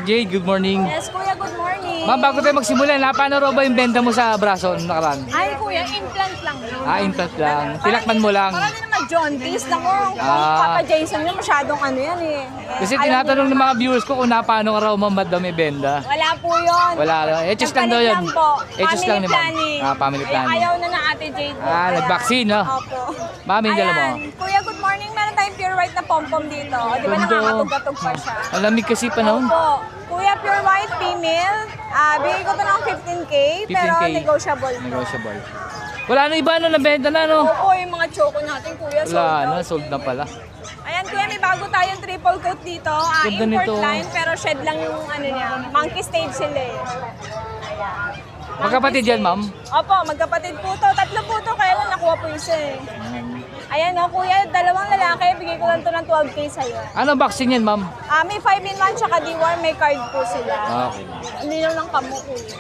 Doc Jade, good morning. Yes, kuya, good morning. Ma'am, bago tayo magsimula, paano raw ba yung benta mo sa braso nung nakaraan? Ay, kuya, implant lang yun. Implant lang. Tilakman mo lang. Parang naman jaundice lang. Kung Papa Jason yun, masyadong ano yan eh. Kasi tinatanong ng mga viewers ko kung paano ka raw ma'am daw may benda. Wala po yun. Wala. Etos lang daw yun. Etos lang ni ma'am. Family planning. Ayaw na ng ate Jade. Nag-vaccine, no? Opo. Ma'am, yung dala mo. Kuya, good morning. Meron tayong pure white na pom-pom dito. Di ba nakakatog-atog pa siya? Malamig kasi panahon. Opo. Kuya, pure white female. Bigay ko to ng 15K, pero 15K. negotiable. Negotiable. Wala na iba, no? Nabenta na, no? Opo, yung mga choco natin, kuya. Wala na, sold na pala. Ayan, kuya, may bago tayong triple coat dito. Ganda Import nito. line, pero shed lang yung ano niya. Monkey stage sila eh. Magkapatid yan, ma'am? Opo, magkapatid po to. Tatlo po to, kaya lang nakuha po isa eh. Ayan o, kuya, dalawang lalaki. Bigay ko lang to ng 12K sa'yo. Ano vaccine yan, ma'am? May 5-in-1 tsaka D1, may card po sila. Okay. Hindi lang kamo, kuya.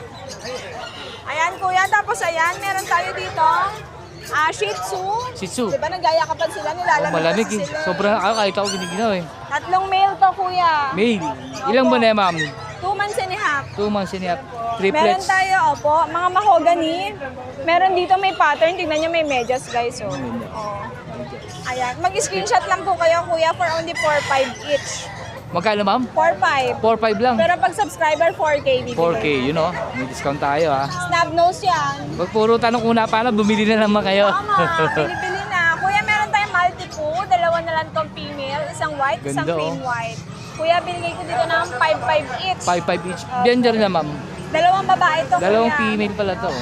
Ayan, kuya. Tapos ayan, meron tayo dito. Shih Tzu. Shih Tzu. Diba nagayakapan sila, nilalamig Malamig kasi eh. sila. Sobrang kahit ako giniginaw eh. Tatlong male to, kuya. Male. Ilang buwan na yan, ma'am? 2 months and a half. 2 months and a half. Meron Triplets. tayo, opo, mga mahogany. Meron dito may pattern. Tignan nyo, may medyas, guys. Oh. Ayan. Mag-screenshot lang po kayo, kuya, for only 4-5 each. Magkano, ma'am? 4-5. 4-5 lang. Pero pag subscriber, 4K bibigay. 4K, you know. May discount tayo, ha. Snub nose yan. Pag puro tanong una pa na, bumili na naman kayo. Tama, pili-pili na. Kuya, meron tayong multi-po. Dalawa na lang tong female. Isang white, isang Ganda, cream oh. white. Kuya, binigay ko dito ng 5-5 each. 5-5 each. Gender na, ma'am. Dalawang babae to, Dalawang kuya. female pala to.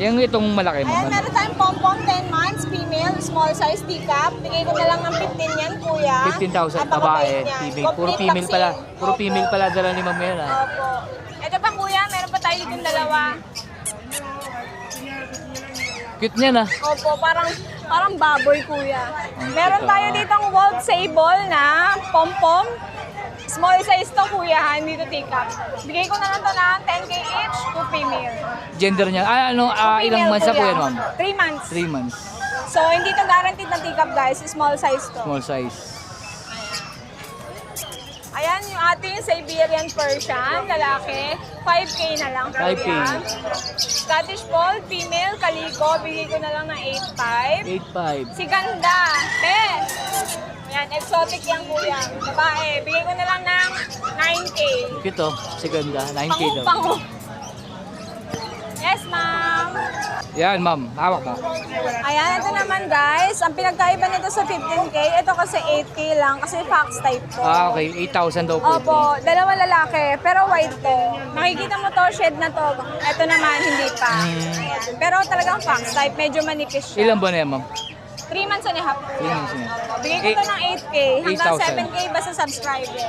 Yung itong malaki, Ayan, ma'am. meron tayong pom-pom, 10 months, female, small size teacup. Bigay ko na lang ng 15 yan, kuya. 15,000 Napakabait babae, niyan. female. Puro Complete female pala. vaccine. Puro Opo. female pala dala ni ma'am yan, ha. Opo. Ito pa, kuya, meron pa tayo ditong dalawa. Cute niyan, ha. Opo, parang baboy, kuya. Meron cute, tayo ditong Walt Sable na pom-pom. Small size to, kuya, hindi to teacup. Bigay ko na lang to ng 10K each, 2 female. Gender niya. Ilang months na po yan, ma'am? 3 months. 3 months. So, hindi to guaranteed na teacup, guys. Small size to. Small size. Ayan, yung ating Siberian Persian, lalaki. 5K na lang, 5K. kuya. Scottish Fold, female, kaliko. Bigay ko na lang ng 8.5. 8.5. Si Ganda. Ayan, exotic yan, kuya. Babae, bigay ko na lang ng 9K. Cute, oh. Si ganda. 9K daw. Pango. Yes, ma'am. Yan, ma'am. Hawak mo. Ayan, ito naman, guys. Ang pinagkaiba nito sa 15K, ito kasi 8K lang kasi fax type to. Okay. 8,000 daw po. Opo, dalawa lalaki, pero white to. Makikita mo to, shed na to. Ito naman, hindi pa. Ayan. Pero talagang fax type, medyo manipis siya. Ilang buwan na yan, ma'am? 3 months and a half. 3 months na. Bigay ko to ng 8K hanggang 8,000. 7K basta subscriber.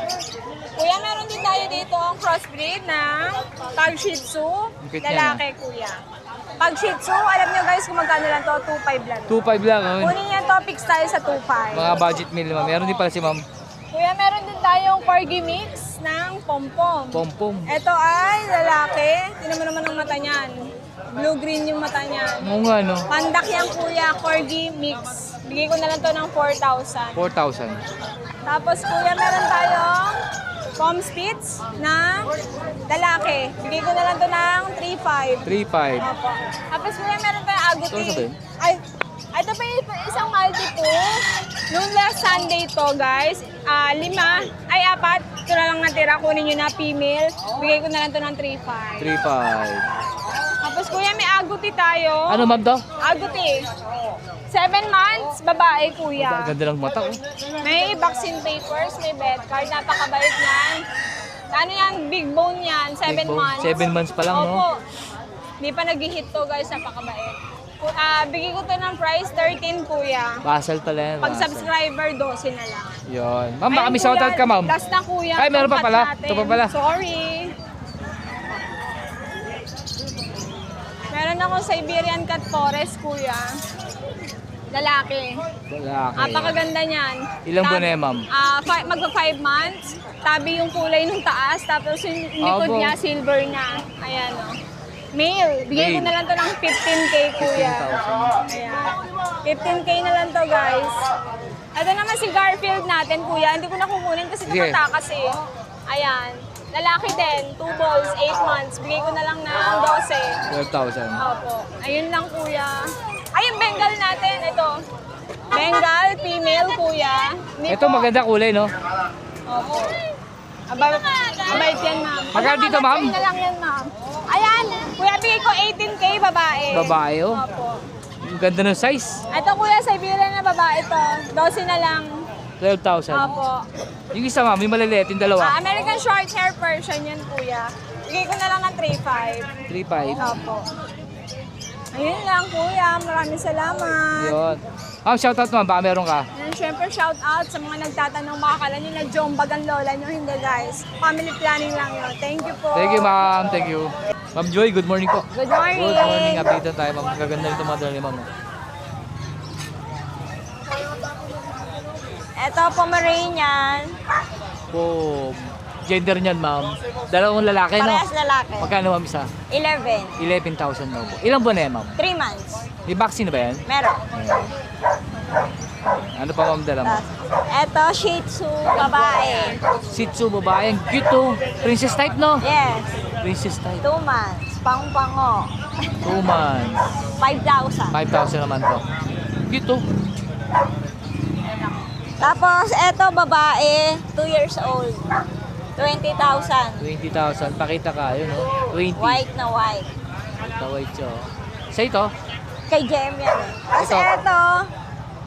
Kuya, meron din tayo dito ang crossbreed ng Pag Shih Tzu, Cute lalaki, kuya. Pag Shih Tzu, alam nyo guys kung magkano lang to, 2.5 lang. 2.5 lang, oh. Kunin yan topics tayo sa 2.5. Mga budget meal, ma'am. Meron din pala si ma'am. Kuya, meron din tayong corgi mix ng pom-pom. Pompom. Ito ay lalaki. Tingnan mo naman ang mata niyan. Blue-green yung mata niyan. Oo nga, no? Pandak yan, kuya, corgi mix. Bigay ko na lang to ng 4,000. 4,000. Tapos kuya, meron tayong Pom Spitz na lalaki. Bigay ko na lang to ng 3.5. 3.5. Opo. Tapos kuya, meron tayong Ito aguti. sabihin? Ay, ito pa yung isang multi po. Noong last Sunday to, guys. 5. Ay, 4. Ito na lang natira. Kunin nyo na female. Bigay ko na lang to ng 3.5. 3.5. Tapos kuya, may aguti tayo. Ano, ma'am, daw? Aguti. 7 months, babae, kuya. Ganda ng mata, oh. May vaccine papers, may bed card, napakabait niyan. Ano yan, big bone yan, 7 Big bone. months. 7 months pa lang, no? Opo. Hindi pa nag-hit to, guys, napakabait. Bigay ko to ng price, 13, kuya. Basal pala yan. Pag basal. subscriber, 12 na lang. Yun. Ma'am, baka Ayun, may shoutout ka, ma'am. Last na, kuya. Ay, meron pa Pang-cut pala. natin. Ito pa pala. Sorry. Meron akong Siberian Cat Forest, kuya. Lalaki. Lalaki. Napakaganda niyan. Ilang buwan na yan, ma'am? Magpa 5 months. Tabi yung kulay nung taas, tapos yung likod Abo. niya, silver na. Ayan, o. Male. Bigay ko Male. na lang to ng 15K, kuya. 15,000. Ayan. 15K na lang to, guys. Ito naman si Garfield natin, kuya. Hindi ko na kukunin kasi Sige. tumatakas eh. Ayan. Lalaki din, 2 balls, 8 months. Bigay ko na lang ng 12. 12,000. Opo. Ayun lang, kuya. Ay, yung Bengal natin. Ito. Bengal, female, kuya. Ito maganda kulay, no? Opo. Abay yan, ma'am. Magkano dito, ma'am? Sa'yo na lang yan, ma'am. Ayan. Kuya, bigay ko 18K, babae. Babae, oh. Opo. Ang ganda ng size. Ito, kuya, Siberian na babae to. 12 na lang. 12,000. Opo. Yung isa, ma'am, yung maliliit, yung dalawa. American short hair Persian yan, kuya. Bigay ko na lang ng 3.5. 3,500. Opo. Ayun lang, kuya. Maraming salamat. Yun. Ma'am, shoutout ma'am, baka meron ka. And syempre, shout out sa mga nagtatanong, makakala nyo na jombag ang lola nyo. Hindi, guys. Family planning lang yun. Thank you po. Thank you, ma'am. Thank you. Ma'am Joy, good morning po. Good morning. Good morning. Update na tayo, ma'am. Gaganda rin tumadala ni ma'am. Ito, Pomeranian. Oh, gender niyan, ma'am. Dalawang lalaki, no? Parehas lalaki. Magkano, ma'am, isa? 11. 11,000 daw po. Ilang buwan na yan, ma'am? 3 months. May vaccine na ba yan? Meron. Ayan. Ano pa, ma'am, dala mo? Ito, Shih Tzu, babae. Shih Tzu, babae. Ang cute, oh. Princess type, no? Yes. Princess type. 2 months. Pang-pango. 2 months. 5,000. 5,000 naman to. Cute, oh. Tapos, eto, babae, 2 years old. 20,000. 20,000. Pakita ka, yun, oh. 20. White na white. Taway siya, oh. Sa ito? Kay Jem yan eh. Tapos Ito. eto,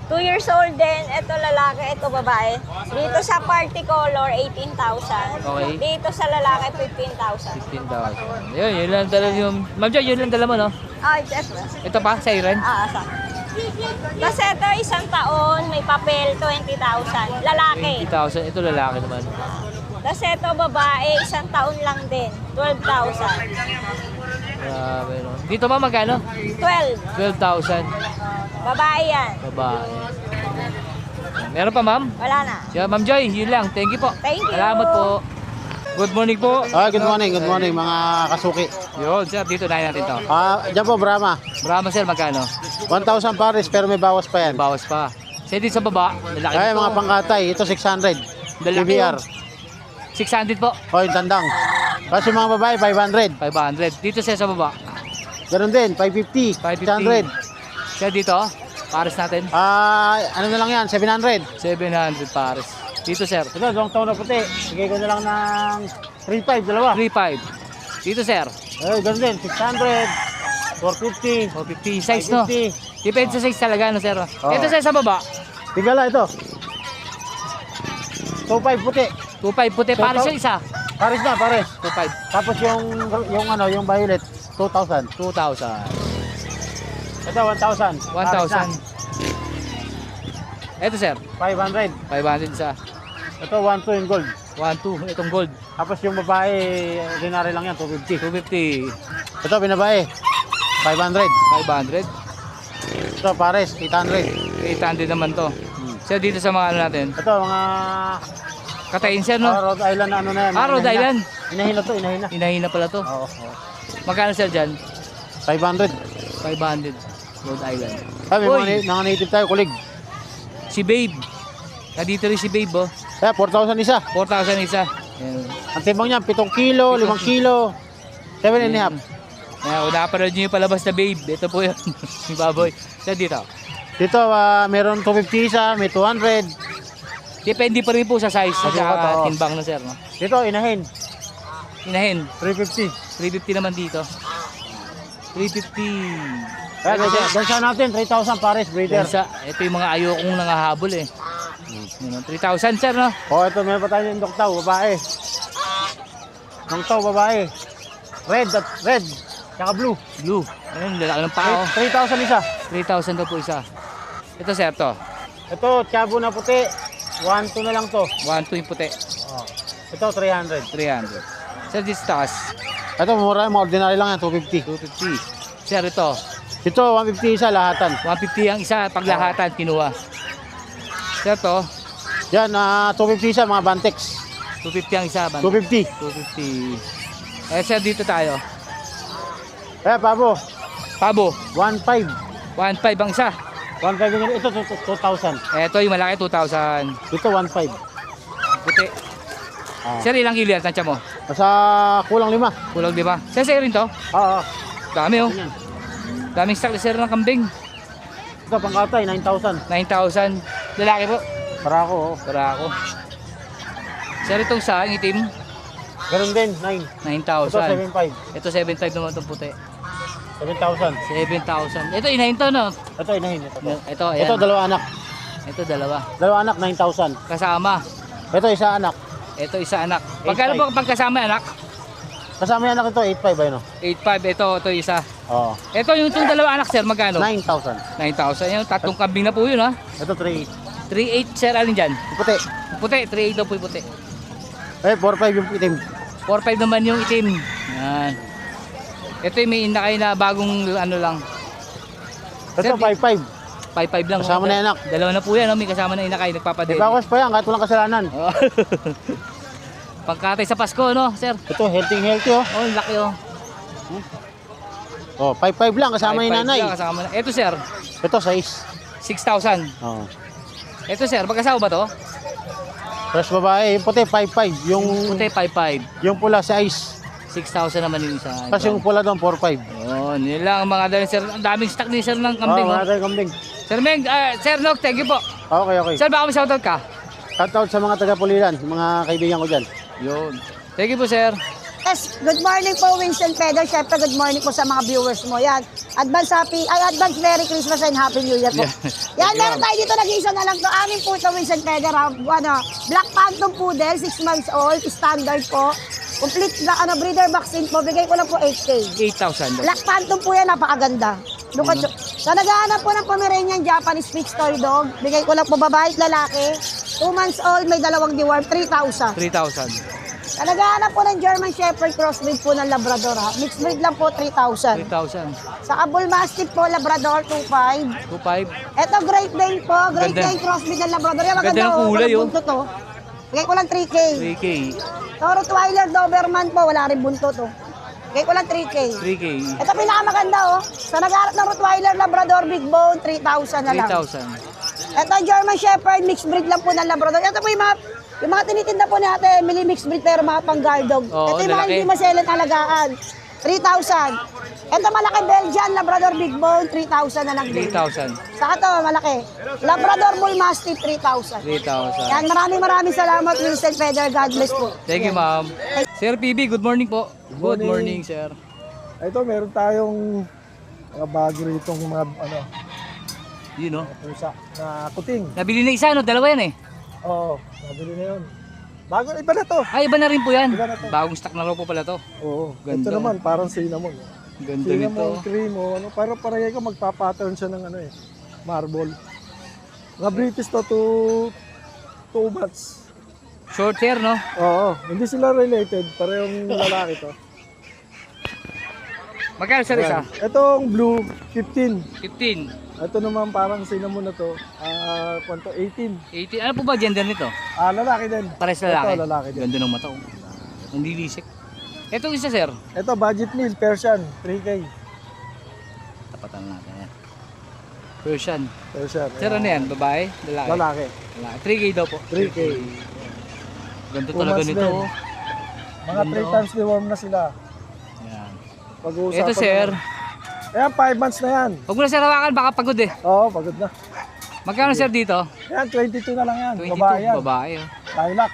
2 years old din. Eto lalaki, eto babae. Dito sa party color, 18,000. Okay. Dito sa lalaki, 15,000. 15,000. Yun lang dala yung... Ma'am Joy, yun lang dala mo, no? Ah, eto. Ito pa, siren? Asa. Tapos eto, 1 taon, may papel, 20,000. Lalaki. 20,000. Ito lalaki naman. Tapos eto, babae, 1 taon lang din. 12,000. Grabe, no? Dito ba magkano? 12. 12,000. Babae yan. Babae. Meron pa, ma'am? Wala na. Yeah, Ma'am Joy, yun lang. Thank you po. Thank you. Salamat po. Good morning po. Good morning mga kasuki. Yun, sir, dito na natin to. Diyan po, Brahma. Brahma, sir, magkano? 1,000 pares pero may bawas pa yan. Bawas pa. Sa dito sa baba, lalaki Kaya nito. mga pangkatay, ito 600. Lalaki PBR. 600 po. O, yung tandang. Kasi mga babae, 500. 500. Dito sir sa baba. Ganun din, 550. 550. 600. Sir dito, pares natin. Ano na lang yan, 700. 700 pares. Dito sir, Ito, dalawang taon na puti. Bigay ko na lang ng 3,500, dalawa. 3.5. Dito sir, Ganun din, 600. 450. 450. Size no? 550. Depende sa size talaga no sir. Ito sir sa baba, Tigala ito. 2,500 puti. 2.5 puti. Pares yung isa. Pares na, pares. 2.5. Tapos yung violet, 2,000. 2,000. Ito, 1,000. 1,000. Ito sir, 500. 500 isa. Ito, 1,200 yung gold. 1.2. Itong gold, Tapos yung babae, ordinary lang yan, 250. 250. Ito, binabae, 500. 500. Ito, pares, 800. 800 naman to. Sir, dito sa mga ano natin. Ito, mga Katayin sir no? Rhode Island na ano na yan. Ah, Rhode Island. Inahina to, inahina. Inahina pala to. Oo. Magkano sir dyan? 500. 500. Rhode Island. Sabi, Uy! mga native tayo, kulig. Si Babe. Nandito rin si Babe, oh. Kaya, 4,000 isa. 4,000 isa. Ayan. Ang timbang niya, 7 kilo, 5 kilo, 7 and a half. Ayan, napanood nyo yung palabas na Babe. Ito po yun. Yung baboy. Sir, dito. Dito, meron 250 isa, may 200. Depende pa rin po sa size at Sige, saka oo. timbang na sir. No? Dito, inahin, Inahin. 350. 350 naman dito. 350. Kaya, Ito, sir. gansa natin, 3,000 pares, breeder. Ito yung mga ayokong nangahabol eh. Yun, 3,000 sir, no? Ito, meron pa tayo yung doktaw, babae. Doktaw, babae. Red, tsaka blue. Blue. Ayun, lalaki ng pao. 3,000 isa. 3,000 daw po isa. Ito sir, to. Ito, tiyabo na puti. 1,2 na lang to. 1,2 yung puti. Ito, 300. 300. Sir, this taas. Ito, mura, mga ordinary lang yan, 250. 250. Sir, ito. Ito, 150 isa, lahatan. 150 ang isa, paglahatan, kinuha. Sir, to. Yan, 250 isa, mga Bantex. 250 ang isa. 250. 250. Sir, dito tayo. Kaya, Pabo, Pabo. 1,500. 1,500 ang isa. 1.5 yung ito, 2,000. Ito yung malaki, 2,000. Ito, 1.5. Puti. Ah. Sir, ilang kilo yan? Tansya mo? Sa kulang 5. Kulang, di ba? Sir, sa'yo rin to? Oo. Dami, oh. Ganyan. Daming stock, sir, ng kambing. Ito, pangkatay, 9,000. 9,000. Lalaki po. Para ako, oh. Para ako. Sir, itong sa itim, Ganun din, 9. Ito, 9,000. 7.5. Ito, 7,500 naman itong puti. 7,000. 7,000. Ito, inahin to, no? Ito, inahin. Ito, ayan. Ito, 2 anak. Ito, dalawa. 2 anak, 9,000. Kasama. Ito, 1 anak. Ito, isa anak. Pagkano 8,500. po kapag kasama anak? Kasama yung anak ito, 8.5 ayun, oh. 8,500. Ito isa. Oo. Ito, yung itong dalawa anak, sir, magkano? 9,000. 9,000. Yung tatlong kambing na po yun, ha? Ito, 3. 3,800, sir, alin dyan? Puti. Puti, 3,800 daw po yung puti. 4.5 yung itim. 4,500 naman yung itim. Yan. Ito yung may inakay na bagong ano lang. Ito, Sir, 5.5. 5,500 lang. Kasama okay. na anak. Dalawa na po yan, no? May kasama na inakay, nagpapadeli. Ipakos pa yan, kahit walang kasalanan. Oh. Pagkatay sa Pasko, no, sir? Ito, healthy, oh. Oh, laki, oh. Oh, 5.5 lang, kasama yung 5,500 nanay. lang, kasama na. Ito, sir, Ito, 6. 6,000. Oh. Ito, sir, magkasama ba to? Fresh babae, yung puti, 5.5. Yung, Puti, 5,500. yung pula, 6. 6,000 naman yung isa. Tapos yung pula doon, 4.5. Yun, yun lang ang mga dahil, sir. Ang daming stock ni sir ng Oh, kambing, wala oh. tayong kambing. Sir Meng, Sir Nok, thank you po. Okay, okay. Sir, baka may shoutout ka? Shoutout sa mga taga-Pulilan, mga kaibigan ko dyan. Yun. Thank you po, sir. Yes, good morning po Winston Pedro. Siyempre good morning po sa mga viewers mo. Yan. Advance Merry Christmas and Happy New Year po. Yan, meron tayo dito nag-isa na lang to. Anim po ito Winston Pedro. Ano, Black Phantom Poodle, 6 months old, standard po. Complete na breeder vaccine po. Bigay ko lang po 8K. 8,000. Black Phantom po yan, napakaganda. Look at Sa naghahanap po ng Pomeranian Japanese Mixed Toy Dog, bigay ko lang po babae at lalaki. 2 months old, may dalawang deworm, 3,000. 3,000. Sa naghahanap po ng German Shepherd crossbreed po ng Labrador ha. Mixed breed lang po 3,000. 3,000. Sa Bull Mastiff po Labrador 2,500. 2,500. Ito Great Dane po, Great Ganda. Dane crossbreed ng Labrador. Yan maganda Ganda ng kulay, walang oh. buntot to. Bigay ko lang 3K. 3K. Sa Rottweiler Doberman po, wala rin buntot to. Bigay ko lang 3K. 3K. Ito pinakamaganda oh. Sa naghahanap ng Rottweiler Labrador Big Bone 3,000 na lang. 3,000. Ito German Shepherd mixed breed lang po ng Labrador. Ito po yung mga tinitinda po ni Ate Emily mixed breed pero mga pang guard dog. Oo, Ito yung mga lalaki. hindi maselan alagaan. 3,000. Ito malaki Belgian Labrador Big Bone 3,000 na lang din. 3,000. Saka ito malaki Labrador Bull Mastiff 3,000. 3,000. Yan, maraming salamat Winston Feder. God bless po. Thank you, ma'am. Sir PB, good morning po. Good morning, sir. Ito, meron tayong mga bago rito mga Yun, no? pusa na kuting. Nabili na isa, no? Dalawa yan, eh. Oo, nabili na yun. Bago, iba na to. Ay, iba na rin po yan. Iba na to. Bagong stock na raw po pala to. Oo, Ganda. ito naman, parang cinnamon. Ganda Cinnamon nito. cream, o ano, parang parang ko magpa-pattern siya ng ano eh, marble. Mga British to 2 months. Short hair, no? Oo, hindi sila related, parehong lalaki to. Magkano, sir, isa? Itong blue, 15. 15. Ito naman parang cinnamon na to, kwanto 18. 18. Ano po ba gender nito? Lalaki din. Pares lalaki. Ito, lalaki din. Ganda ng mata, oh. Hindi lisik. Itong isa, sir. Ito, budget meal, Persian, 3K. Tapatan natin yan. Persian. Persian. Sir, ano yan? Babae? Lalaki? Lalaki. Lalaki. 3K daw po. 3K. Ganda 2 talaga months nito, din. oh. Mga 3 times deworm na sila. Yan. Pag-uusapan. Ito, sir. Ayan, 5 months na yan. Huwag mo na sir hawakan, baka pagod eh. Oo, pagod na. Magkano, sir, dito? Ayan, 22 na lang yan. 22. Babae yan. Babae, oh. Lilac.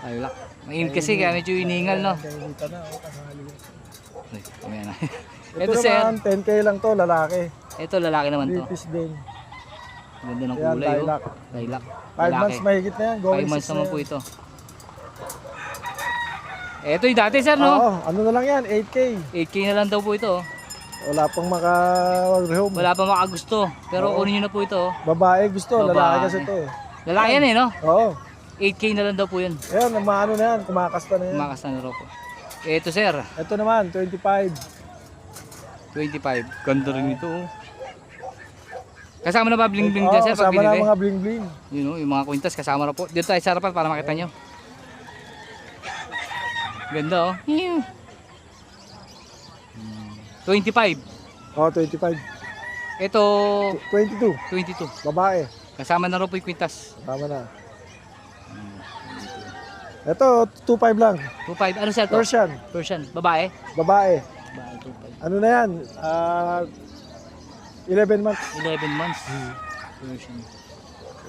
Ay, wala. Mainit kasi, kaya medyo iningal, no? Kaya dito na, kasali. Ay, kamaya na. Ito Ito, sir. naman, 10K lang to, lalaki. Ito, lalaki naman to. British din. Ganda ng Ayan, kulay, oh. lilac. Lilac. 5 months mahigit na yan. 5 months naman po ito. Ito yung dati, sir, no? Oo, ano na lang yan, 8K. 8K na lang daw po ito, oh. Wala pang maka-rehome. Wala pa makagusto. Pero Oo. kunin nyo na po ito, oh. Babae gusto, Babae. lalaki kasi to eh. Lalaki yan, eh, no? Oo. 8K na lang daw po yan. Ayan, maano na yan, kumakasta na yan. Makas na raw po. Ito, sir. Ito naman, 25. 25. Ganda rin ito, oh. Kasama na ba bling-bling Oo, dyan, sir? Pag kasama na binili? mga bling-bling. Yun, oh, yung mga kwintas kasama na po. Dito tayo sa harapan para makita nyo. Ganda, oh. 25. Oo, 25. Ito, 22. 22. Babae. Kasama na rin po yung kwintas. Tama na. Ito, 2.5 lang. 2.5. Ano sir to? Persian. Persian. Babae? Babae. Babae, 2.5. Ano na yan? 11 months. 11 months. Persian.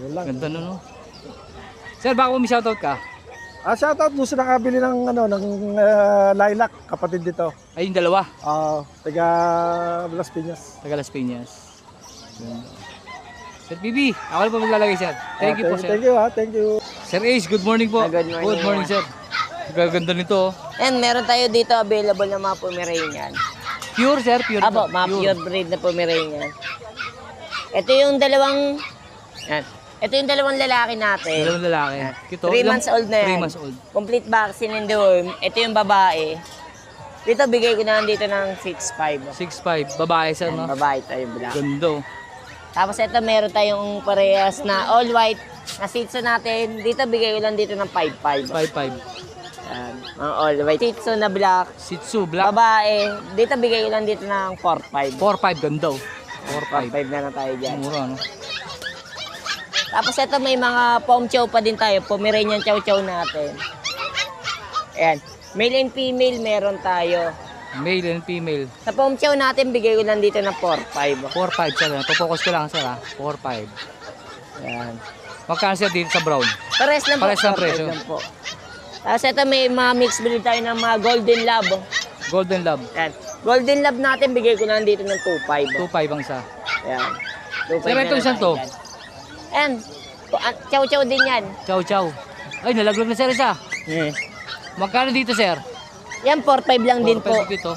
Yun lang. Ganda no, no? Sir, baka may shoutout ka? Shoutout mo sa nakabili ng, lilac, kapatid dito. Ay, yung dalawa. Taga Las Piñas. Taga Las Piñas. Ganda. Sir Bibi, ako na po maglalagay sir. Thank you po sir. Thank you thank you. Sir Ace, good morning po. Good morning. Good morning sir. Gaganda nito. And meron tayo dito available na mga Pomeranian. Pure sir, pure. Apo, mga pure breed na Pomeranian. Ito yung dalawang yan. Ito yung dalawang lalaki natin. Dalawang lalaki. Kito, 3 months old na yan. 3 months old. Complete vaccine and deworm. Ito yung babae. Dito bigay ko na lang dito ng 6'5". 6'5". Babae sir, no? Babae tayo black. Ganda. Tapos ito meron tayong parehas na all white na Shih Tzu natin. Dito bigay ko lang dito ng 5'5". 5'5". Yan. Mga all white. Shih Tzu na black. Shih Tzu, black. Babae. Dito bigay ko lang dito ng 4'5". 4'5", ganda. 4'5". 4'5 na lang tayo dyan. Mura, no? Tapos ito may mga pom chow pa din tayo. Pomeranian chow chow natin. Ayan. Male and female meron tayo. Male and female. Sa pom chow natin, bigay ko lang dito ng 4'5". 4'5", sir. Focus ko lang sir, ha? 4'5". Ayan. Magkano sir dito sa brown? Pares lang po. Pares lang 4'5 presyo. lang po. Tapos ito may mga mixed breed tayo ng mga golden lab. Golden Love. Ayan. Golden lab natin, bigay ko lang dito ng 2'5". 2'5" ang isa. Ayan. 2'5 Sir, na ito lang isang tayo to? dyan. Ayan. Chow chow din yan. Chow chow. Ay, nalaglag na sir isa. Magkano dito sir? Yan, 4'5 lang din po. 4'5" dito.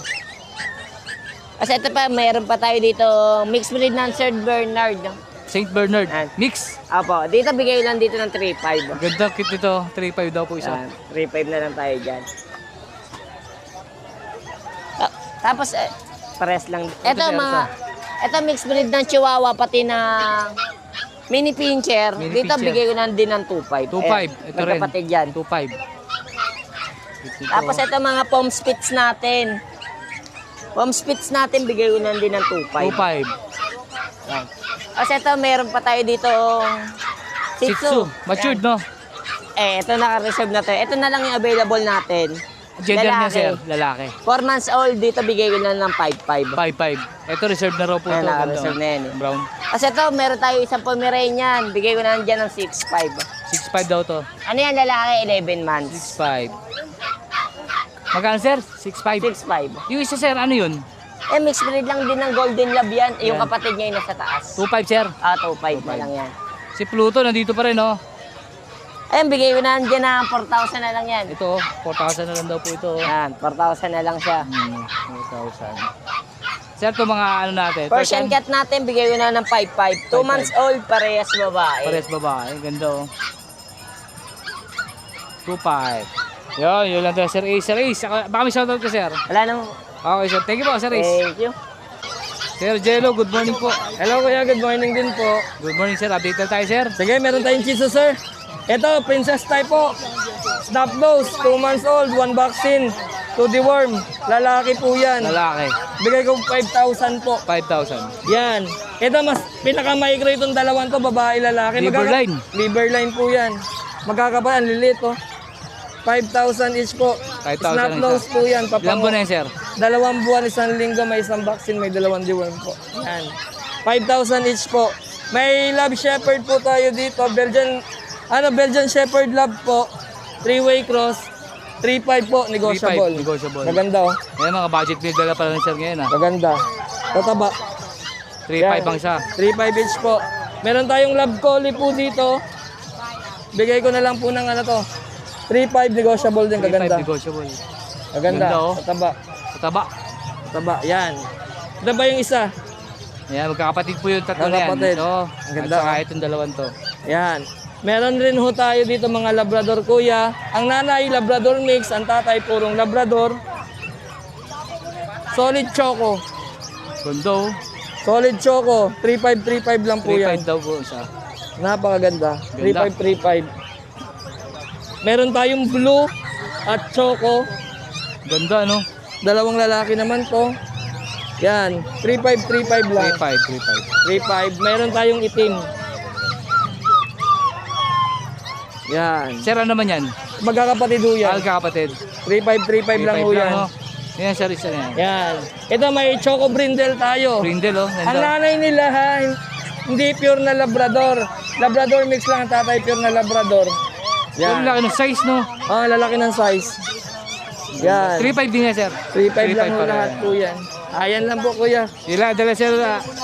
Kasi ito pa, mayroon pa tayo dito mixed breed ng St. Bernard. St. Bernard. Ayan. Mix. Apo, dito bigay lang dito ng 3'5". Ganda kit dito. 3'5" daw po isa. 3'5 na lang tayo dyan. Tapos, pares lang. Ito sir, ito mixed breed ng Chihuahua, pati ng mini pincher. Mini Dito pincher. bigay ko na din ng 2'5". 2'5". Ito rin. Magkapatid yan. 2'5". Tapos ito mga pom spits natin. Pom spits natin, bigay ko na din ng 2'5". 2'5". Yan. Kasi ito, meron pa tayo dito Shih Tzu. Matured, no? Ito naka-reserve na tayo. Ito na lang yung available natin. Gender niya Lalaki. sir. Lalaki. 4 months old, dito bigay ko na ng 5'5". 5'5". Ito reserve na raw po Ayan, ito. naka-reserve na yan, eh. Brown. Kasi ito, meron tayo isang Pomeranian. Bigay ko na dyan ng 6'5". 6'5" daw to. Ano yan, lalaki? 11 months. 6'5". Magkano sir? 6'5". 6'5". Yung isa sir, ano yun? Mixed breed lang din ng Golden Lab yan. Yung Yan. kapatid niya yung nasa taas. 2'5" sir. 2'5 na lang yan. Si Pluto nandito pa rin, no? Ayun, bigay ko na dyan ng 4,000 na lang yan. Ito, 4,000 na lang daw po ito. Yan, 4,000 na lang siya. 4,000. Sir, ito mga ano natin. Persian cat natin, bigay ko na ng 5'5". 2 months old, parehas babae. Pares babae. Ganda, oh. 2'5". Yun lang to. Sir Ace. Sir Ace, baka may shoutout ka, sir. Wala nang... Okay, sir. Thank you po, Sir Ace. Thank you. Sir Jello, good morning po. Hello kuya, good morning din po. Good morning, sir. Update na tayo, sir. Sige, meron tayong Shih Tzu, sir. Ito, princess type po. Snap dose, 2 months old, 1 vaccine, 2 deworm. Lalaki po yan. Lalaki. Bigay ko 5,000 po. 5,000. Yan. Ito, mas pinaka-micro itong dalawang to, babae, lalaki. Liverline. Liverline po yan. Magkakabayan, lilit oh. 5,000 each po. 5,000 Snap isa. nose po yan. Ilan po na yan, sir? 2 buwan, 1 linggo, may 1 vaccine, may 2 deworm po. Yan. 5,000 each po. May Lab Shepherd po tayo dito. Belgian Shepherd Lab po. 3-way cross. 3.5 po, negotiable. 3.5, negotiable. Maganda oh. Ayan, mga budget builder na pala ng sir ngayon, ha? Maganda. Tataba. 3.5 ang isa. 3.5 each po. Meron tayong Lab Collie po dito. Bigay ko na lang po ng ano to. 3.5 negotiable din, 3.5 kaganda. negotiable. Maganda. Ganda, oh. Tataba. Tataba. Tataba, yan. Ito ba yung isa? Ayan, magkakapatid po yung tatlo na yan. Magkakapatid. Ito. Ang ganda, At saka oh. itong dalawang to. Yan. Meron rin ho tayo dito mga Labrador kuya. Ang nanay Labrador mix, ang tatay purong Labrador. Solid Choco. Ganda, oh. Solid Choco. 3.5 lang po 3.5 yan. daw po isa. Napakaganda. Ganda. 3.5. Meron tayong blue at choco. Ganda, no? Dalawang lalaki naman to. Yan, 3.5 lang. 3.5. 3.5. Meron tayong itim. Yan. Sir, ano naman yan? Magkakapatid ho yan. Kapatid. 3.5 lang ho yan. oh. Yan, sir, isa yan. Yan. Ito may Choco Brindle tayo. Brindle, oh. Ang Ganda. nanay nila ha, hindi pure na Labrador. Labrador mix lang ang tatay, pure na Labrador. Yan. Yan. Laki ng size, no? Oh, lalaki ng size. Yan. 3.5 din yan, sir. 3.5 lang ho pala lahat yan. po yan. Ayan lang po kuya. Sila, dala, sir.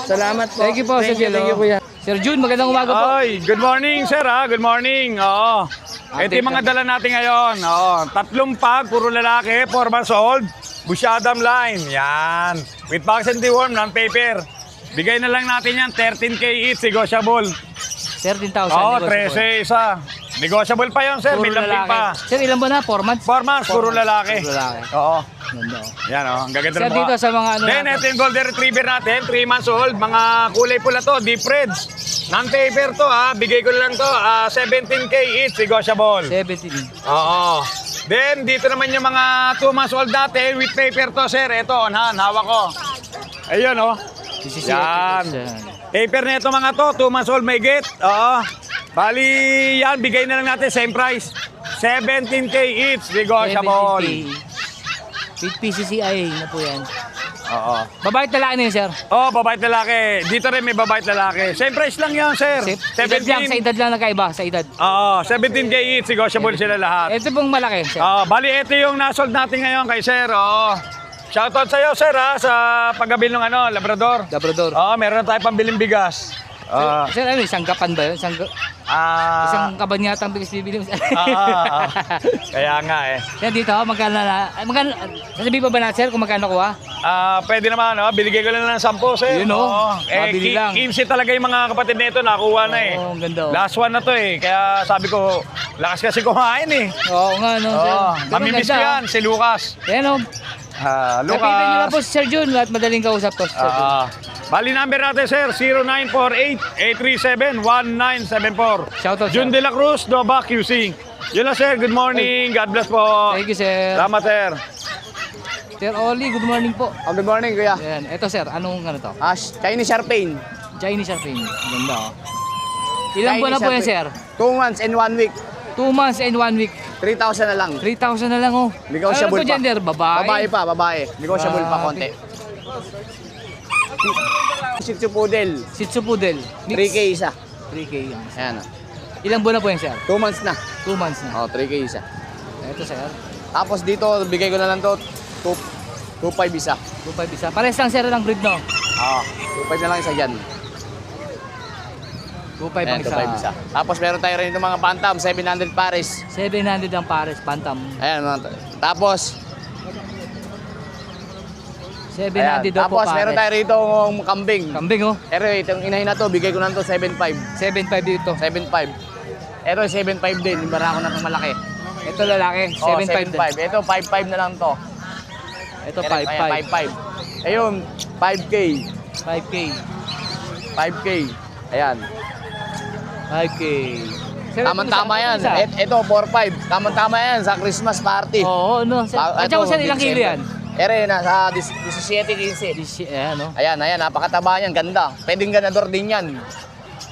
Salamat po. Thank you po, Sir Jel, Thank you oh. kuya. Sir Jun, magandang umaga po. Ay, good morning sir ha, good morning. Oo. Ito yung mga dala natin ngayon. Oo. 3 pag, puro lalaki, 4 months old. Busyadam line, yan. With vaccine deworm, non-paper. Bigay na lang natin yan, 13K each, negotiable. 13,000. Oo, negotiable. 13 isa. Negotiable pa yun sir, may Puro lambing lalaki. pa. Sir, ilan ba na? 4 months? 4 months, puro lalaki. Puro lalaki. Oo. Ganda, oh. Yan o, ang gaganda Sir, ng dito mukha. sa mga ano Then, natin. ito yung golden retriever natin, 3 months old, mga kulay pula to, deep red. Non-paper to ha, bigay ko lang to, 17K each, negotiable. 17. Oo. Then, dito naman yung mga 2 months old natin, with paper to sir, ito, on hand, hawak ko. Ayun o. Yan. Paper na ito mga to, 2 months old may get. Oo. Bali, yan, bigay na lang natin, same price. 17K each, negotiable. 17K. With PCCI na po yan. Oo. Babae at lalaki na yun, sir. Oh, babae at lalaki. Dito rin may babae at lalaki. Same price lang yan, sir. Edad lang, sa 17. edad lang nagkaiba, sa edad. Oo, 17K each, negotiable sila lahat. Ito pong malaki, sir. Bali, ito yung nasold natin ngayon kay sir. Oo. Shoutout sa'yo, sir, ha, sa paggabil ng Labrador. Labrador. Oo, meron tayo pambiling bigas. Sir, ano, isang kapan ba yun? Isang kaban yata ang bilis bibili mo. Kaya nga eh. Sir, dito, magkano na, sasabihin pa ba na, sir, kung magkano kuha? Pwede naman, binigay ko lang ng 10, sir. Yun, oh. Oo. Mabili lang. 15 talaga yung mga kapatid nito, nakuha na eh. Oo, ang ganda, oh. Last one na to eh. Kaya sabi ko, lakas kasi kumain eh. Oo nga, no, sir. Oo, Pero mamimiss ko ganda, yan, si Lucas. Ayan, oh. Kapitan nyo na po si Sir Jun at madaling kausap to si Sir Jun. Bali number natin sir, 0948-837-1974. Shoutout, sir. Jun De La Cruz, Nova QC. Yun lang sir, good morning, God bless po. Thank you, sir. Salamat sir. Sir Oli, good morning po. Good morning, kuya. Ayan, ito sir, anong ano to? Chinese Sharpain. Chinese Sharping. Ganda, oh. Ilang buwan na po yan, sir? 2 months and 1 week. 2 months and 1 week. 3,000 na lang. 3,000 na lang, oh. Negotiable Ano to pa. gender? Babae? Babae. Negotiable pa konti. Shih Tzu Poodle. Shih Tzu Poodle. Mix. 3K isa. 3K yan. Ayan. Ilang buwan na po yan, sir? 2 months na. 2 months na. 3K isa. Ito, sir. Tapos dito, bigay ko na lang to 2.5 isa. 2.5 isa. Pares lang, sir, ng breed, no? 2.5 na lang isa dyan. 2.5 Ayan, ang isa. 2.5 isa. Tapos meron tayo rin itong mga Bantam, 700 pares. 700 ang pares, Bantam. Ayan, tapos 700 ayan. daw po Tapos pares. meron tayo rito ng kambing. Kambing, oh. Pero itong inahin na to, bigay ko na to 7.5. 7.5 dito. 7.5. Ito 7.5 din, yung barako na itong malaki. Ito lalaki, 7.5 din. 7.5. Ito 5.5 na lang to. Ito 5.5. 5.5. Ayun, 5K. 5K. 5K. Ayan. 5K. Sir, Tamang-tama ito yan. isa. Ito 4.5. Tamang-tama yan sa Christmas party. Oo, no. At saka sir, ilang kilo yan? Ere, nasa 17-15. Ayan, no. Ayan, napakataba yan. Ganda. Pwedeng ganador din yan.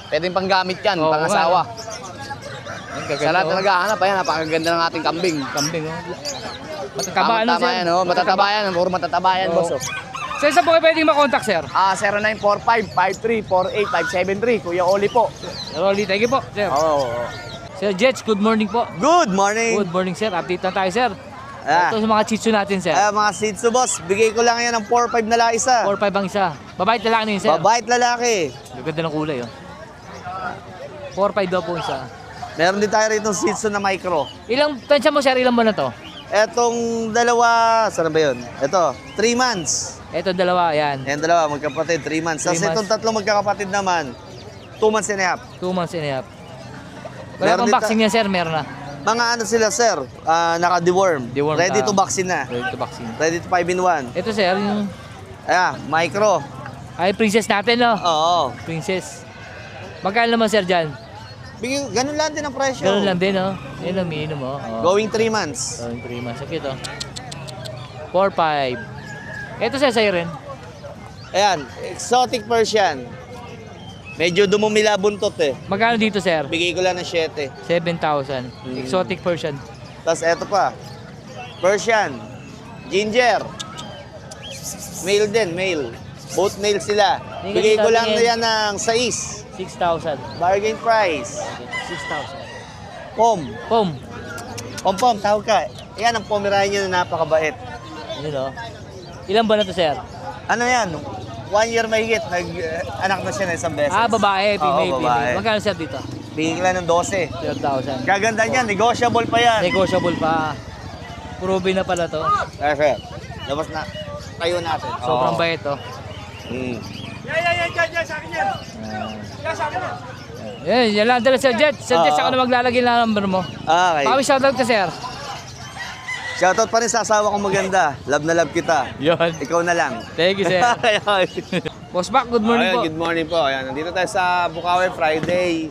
Pwedeng panggamit yan, Oo, pangasawa. Sa lahat na oh. naghahanap, ayan, napakaganda ng ating kambing. Kambing, oh. Matataba, ano, Tama sir? yan, oh. Matataba yan. Puro matataba yan, Oo. boss. Oh. Sir, saan po kayo pwedeng makontak, sir? 0945-5348-573. Kuya Oli po. Rolly, thank you po, sir. Oo. Sir Jets, good morning po. Good morning! Good morning, sir. Update na tayo, sir. Ah. Ito sa mga chitsu natin, sir. Mga Shih Tzu boss, bigay ko lang yan ng 4-5 na lang isa. 4-5 ang isa. Babae at lalaki na yun, sir. Babae at lalaki. Ganda ng kulay, oh. 4-5 daw po isa. Meron din tayo rito Shih Tzu na micro. Ilang, tansya mo, sir, ilang buwan na to? Etong dalawa, saan ba yun? Ito, 3 months. Ito, dalawa, yan. Yan dalawa, magkapatid, 3 months. 3 Tapos months. itong tatlo magkakapatid naman, 2 months and a half. 2 months and a half. Wala Meron pang din vaccine yan, sir. Meron na. Mga ano sila sir, naka-deworm. Deworm Ready ka. to vaccine na. Ready to vaccine. Ready to 5 in 1. Ito, sir, yung... Ayan, micro. Ay, princess natin, no? Oo. Princess. Magkano naman, sir, dyan? Ganun lang din ang presyo. Ganun lang din, no? Yan ang minimum, oh. Going 3 months. Going 3 months. Okay, ito. 4-5. Ito, sir, sa'yo rin. Ayan, exotic Persian. Medyo dumumila buntot eh. Magkano dito, sir? Bigay ko lang ng 7. 7,000. Exotic Persian. Tapos eto pa. Persian. Ginger. Male din, male. Both male sila. Bigay ko lang na yan ng 6. 6,000. Bargain price. 6,000. Pom. Pom. Pom, tawag ka. Yan ang Pomeranian na napakabait. Yun o. Ilan ba na to, sir? Ano yan? 1 year mahigit. Nag-anak na siya na isang beses. Ah, babae. Female, Oo, babae. female. Magkano, sir, dito? Bigay ko lang ng 12. 12,000. Gaganda niyan, negotiable pa yan. Negotiable pa. Proven na pala to. Perfect. Labas na. Tayo natin. Sobrang Oo. bait, oh. Mm. Yan lang dala, Sir Jet. Sir Jet, saka na maglalagay ng number mo. Okay. Pakami shoutout ka, sir. Shoutout pa rin sa asawa kong maganda. Love na love kita. Yun. Ikaw na lang. Thank you, sir. Boss Mac, good morning po. Good morning po. Ayan, nandito tayo sa Bukawi Friday.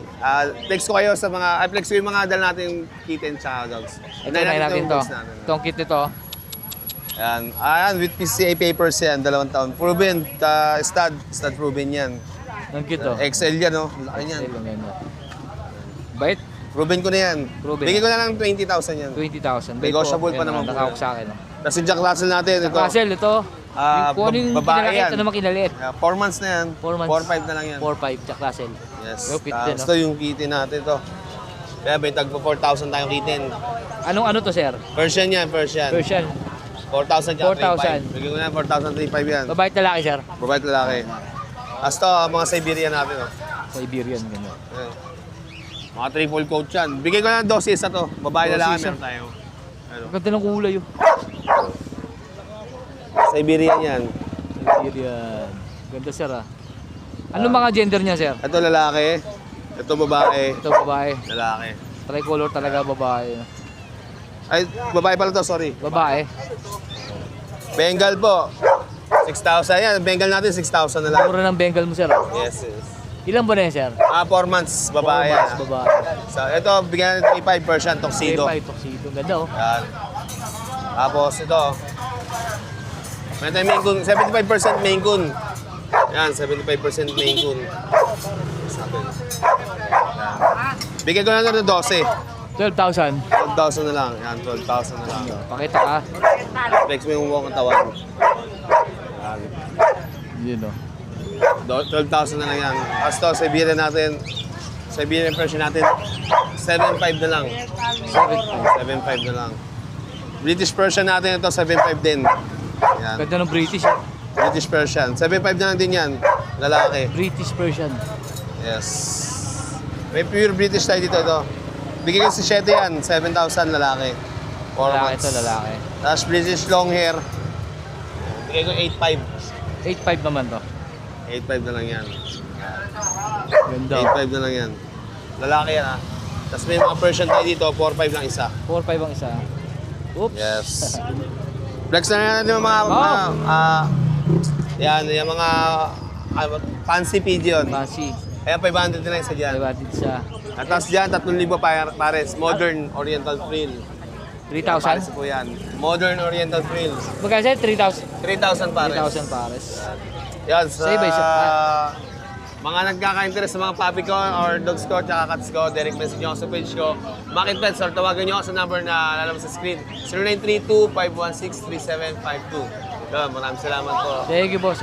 Flex ko kayo sa mga, flex ko yung mga dala natin kitten tsaka dogs. Ito na natin to. Itong kit nito. Ayan, with PCA papers yan, 2 taon. Proven, stud proven yan. Itong kit to. XL yan, no? Laki yan. Bait. Proven ko na yan. Proven. Bigay ko na lang 20,000 yan. 20,000. Negotiable pa naman po. Nakawak sa akin. Tapos yung Jack Russell natin, ito. Russell, ito. Yung kung ano yung babae kinalaki, yan. ito naman kinaliit. 4 months na yan. 4 months. 4-5 na lang yan. 4-5, Jack Russell. Yes. Yung kit din, no? Ito yung kitten natin to. Kaya may tagpo 4,000 tayong kitten. Anong ano to, sir? Persian yan, Persian. Persian. 4,000 tsaka 4,000. 3,500. Bigyan ko na yan, 4,000, 3,500 yan. Babae at lalaki, sir? Babae at lalaki. As to, mga Siberian natin. Oh. Siberian, gano'n. Ayan. Mga triple coat yan. Bigyan ko na ng dosis na to. Babae lalaki Dosis, meron tayo. Ano? Ang ganda ng kulay, yun. Siberian yan. Siberian. Ganda, sir, ah. Anong mga gender niya, sir? Ito lalaki. Ito babae. Ito, babae. Lalaki. Tricolor talaga, babae. Ay, babae pala to, sorry. Babae. Bengal po. 6,000 yan. Bengal natin, 6,000 na lang. Mura ng Bengal mo, sir. Ah. Yes, yes. Ilan ba na yan, sir? 4 months, babae. 4 months, babae. So, ito, bigyan natin 35% tuxedo. K5, tuxedo. Ganda, oh. Yan. Tapos ito. Meron tayong Maine Coon. 75% Maine Coon. Yan, 75% Maine Coon. Sabi. Yan. Bigyan ko na ng 12. 12,000. 12,000 na lang. Yan, 12,000 na lang. Pakita ka. Flex mo yung buong katawan. Yan. Yun, oh. 12,000 na lang yan. Tapos to, Siberian natin. Siberian version natin. 7,500 na lang. 7,500 na lang. British Persian natin ito, 7,500 din. Yan. Ganda ng British, eh. British Persian. 7,500 na lang din yan. Lalaki. British Persian. Yes. May pure British tayo dito. Ito. Bigyan ko si 7 yan. 7,000 lalaki. 4 Lalaki months. ito, lalaki. Tapos British long hair. Bigyan ko 8,500. 8,500 naman to. 8,500 na lang yan. Ganda. 8,500 na lang yan. Lalaki yan ha. Tapos may mga Persian tayo dito. 4,500 lang isa. 4,500 ang isa. Oops. Yes. Flex na natin yung mga, yan, yung mga fancy pigeon. Fancy. Kaya 500 na lang isa dyan. Divided sa At tapos dyan, 3,000 pares. Modern Oriental Frill. 3,000. Pares po yan. Modern Oriental Frill. Magkano sir? 3,000. 3,000 pares. 3,000 pares. Yan, sa Sa iba, isa pa. mga nagkaka-interest sa mga puppy ko or dogs ko tsaka cats ko, direct message nyo ako sa page ko. Market Pets or tawagan nyo ako sa number na lalabas sa screen. 0932-516-3752. Yun, maraming salamat po. Thank you, boss.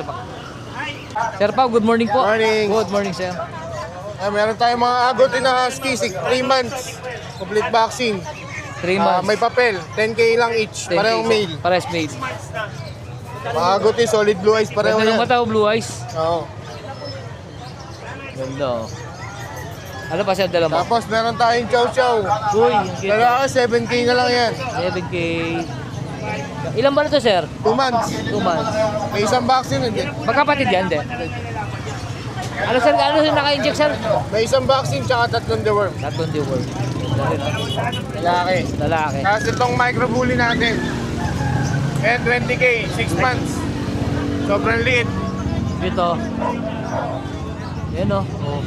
Sir Pao, good morning po. Morning. Good morning, sir. Meron tayong mga agotin na husky, 3 months. Complete vaccine. 3 months. May papel, 10K lang each. 10K Parehong isa. male. Pares male. Mga agotin, solid blue eyes, pareho Ganda ng yan. mata o blue eyes. Oo. Ganda, oh. Ano pa sir, dala mo? Tapos meron tayong chow chow. Uy, ang cute. Lalaki, 7K na lang yan. 7K. Ilan ba na to, sir? 2 months. 2 months. May isang vaccine, hindi. Magkapatid yan, hindi? Ano sir, ano sir naka-inject, sir? May isang vaccine, tsaka 3 deworm. Tatlong deworm. Ganda rin, oh. Lalaki. Lalaki. Tapos itong microbully natin. Eh, 20K, 6 months. Sobrang liit. Ito. Yan, oh. Oh.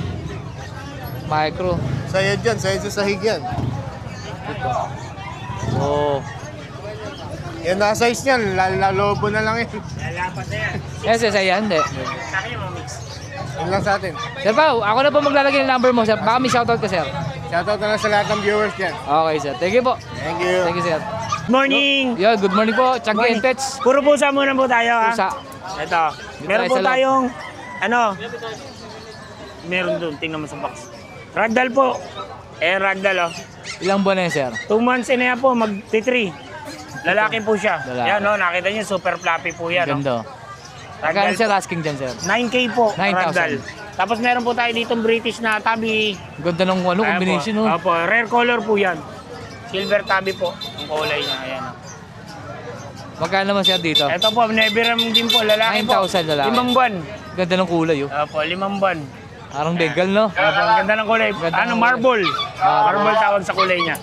Micro. Sayad yan, sayad sa sahig yan. Oh. Yan na size niyan, lalobo na lang yun. SSI yan, hindi. Yan lang sa atin. Sir Pao, ako na po maglalagay ng number mo, sir. Baka may shoutout ka, sir. Shoutout na lang sa lahat ng viewers dyan. Okay, sir. Thank you po. Thank you. Thank you, sir. Morning! Yo, good morning po. Chunky and Pets. Puro pusa muna po tayo ha. Pusa. Ito. Meron tayo po sa loob. tayong, ano, meron doon, tingnan mo sa box. Ragdoll po. Ragdoll oh. Ilang buwan na yan, sir? 2 months na yan po, mag-3. Lalaki po siya. Lalaki. Yan no, nakita niyo, super fluffy po yan. No? Ganda. Magkano sir asking dyan, sir? 9K po, 9,000. ragdoll. Tapos meron po tayo ditong British na tabi. Ganda ng ano, combination, no? Opo, rare color po yan. Silver tabi po, ang kulay niya. Ayan. Magkano naman sir dito? Ito po, Neveram din po, lalaki po. 9,000 lalaki. 5 buwan. Ganda ng kulay, oh. Opo, 5 buwan. Parang begal, no? Opo, ang ganda ng kulay. Ganda Ano, ng marble. Marble tawag sa kulay niya.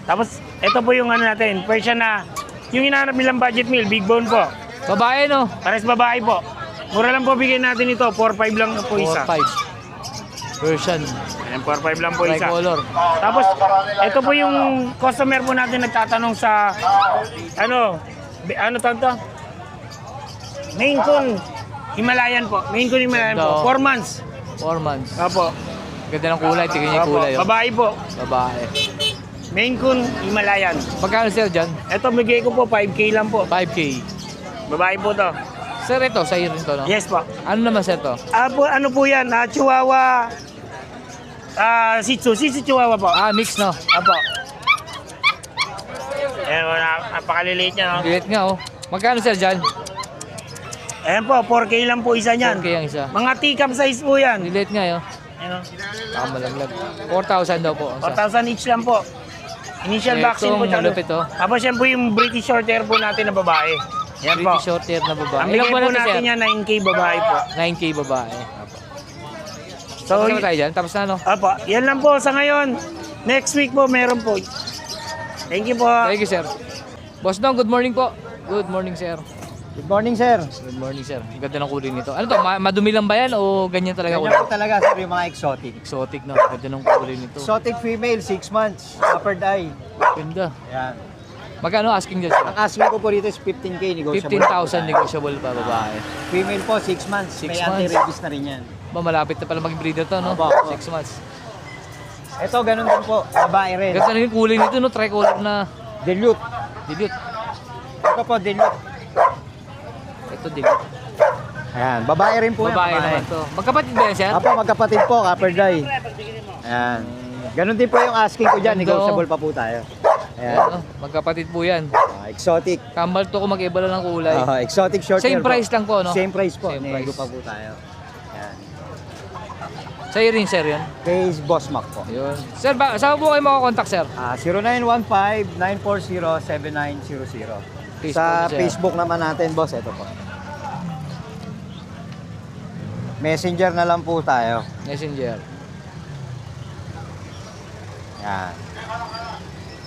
Tapos, ito po yung ano natin, Persian na, yung hinahanap nilang budget meal, big bone po. Babae, no? Pares babae po. Mura lang po bigyan natin ito, 4-5 lang po isa. 4-5. Version. Ayan, 4-5 lang po isa. Tricolor. Tapos, ito po yung customer po natin nagtatanong sa, ano to? Maine Coon Himalayan po. Maine Coon Himalayan Ganda, po. oh. 4 months. 4 months. Opo. Ganda ng kulay. Tingnan niyo yung Opo. kulay, oh. Babae po. Babae. Maine Coon Himalayan. Magkano sir dyan? Ito, bigay ko po, 5K lang po. 5K. Babae po to. Sir, ito, sa'yo rin to, no? Yes po. Ano naman sir to? Ano po yan? Chihuahua. Shih Tzu. Shih Tzu Chihuahua po. Mix, no? Apo. Ayan, napakaliliit niya, no? Bilit nga, oh. Magkano sir dyan? Ayan po, 4K lang po isa niyan. 4K ang isa. Mga teacup size po yan. Bilit nga, oh. Ayan, Malaglag. 4,000 daw po. ang isa. 4,000 each lang po. Initial Ito, vaccine po. malupit, oh. Tapos yan po yung British Shorthair po natin na babae. Yan po. Pretty short hair na babae. Ang Ilang bigay buwan po na to, natin sir? yan, 9K babae po. 9K babae. So, Tapos na tayo dyan? Tapos na, no? Apo, yan lang po sa ngayon. Next week po, meron po. Thank you po. Thank you, sir. Boss Dong, good morning po. Good morning, sir. Good morning, sir. Good morning, sir. Ang ganda ng kulay nito. Ano to? Madumi lang ba yan o ganyan talaga kulay? Ganyan po talaga, sir, yung mga exotic. Exotic, no? Ganda ng kulay nito. Exotic female, 6 months, upper eye. Ganda. Yan. Magkano asking dyan, sir? Ang asking ko po dito is 15K, negotiable. 15,000 negotiable pa, babae. Female po, 6 months. 6 May months. anti-rabies na rin yan. Ba, malapit na pala mag-breeder to, no? Opo, opo. 6 months. Ito, ganun din po. Babae rin. Ganda na yung kulay nito, no? Tricolor na Dilute. dilute. Ito po, dilute. Ito, dilute. Ayan, babae rin po Babae yan. naman to. Magkapatid ba yan, sir? Apo, magkapatid po, upper eye. Ayan. Ganun din po yung asking ko dyan, Ganda, negotiable pa po tayo. Ayan. Ayan, oh. Magkapatid po yan. Exotic. Kambal to kung mag-iba lang ng kulay. Exotic short Same hair po. price lang po, no? Same price po. Same Nego price. pa po tayo. Ayan. Sa'yo rin, sir, yan? Kay Boss Mac po. Yun. Sir, saan po kayo makakontakt, sir? 0915-940-7900. Sa sir. Facebook naman natin, boss, ito po. Messenger na lang po tayo. Messenger. Yan.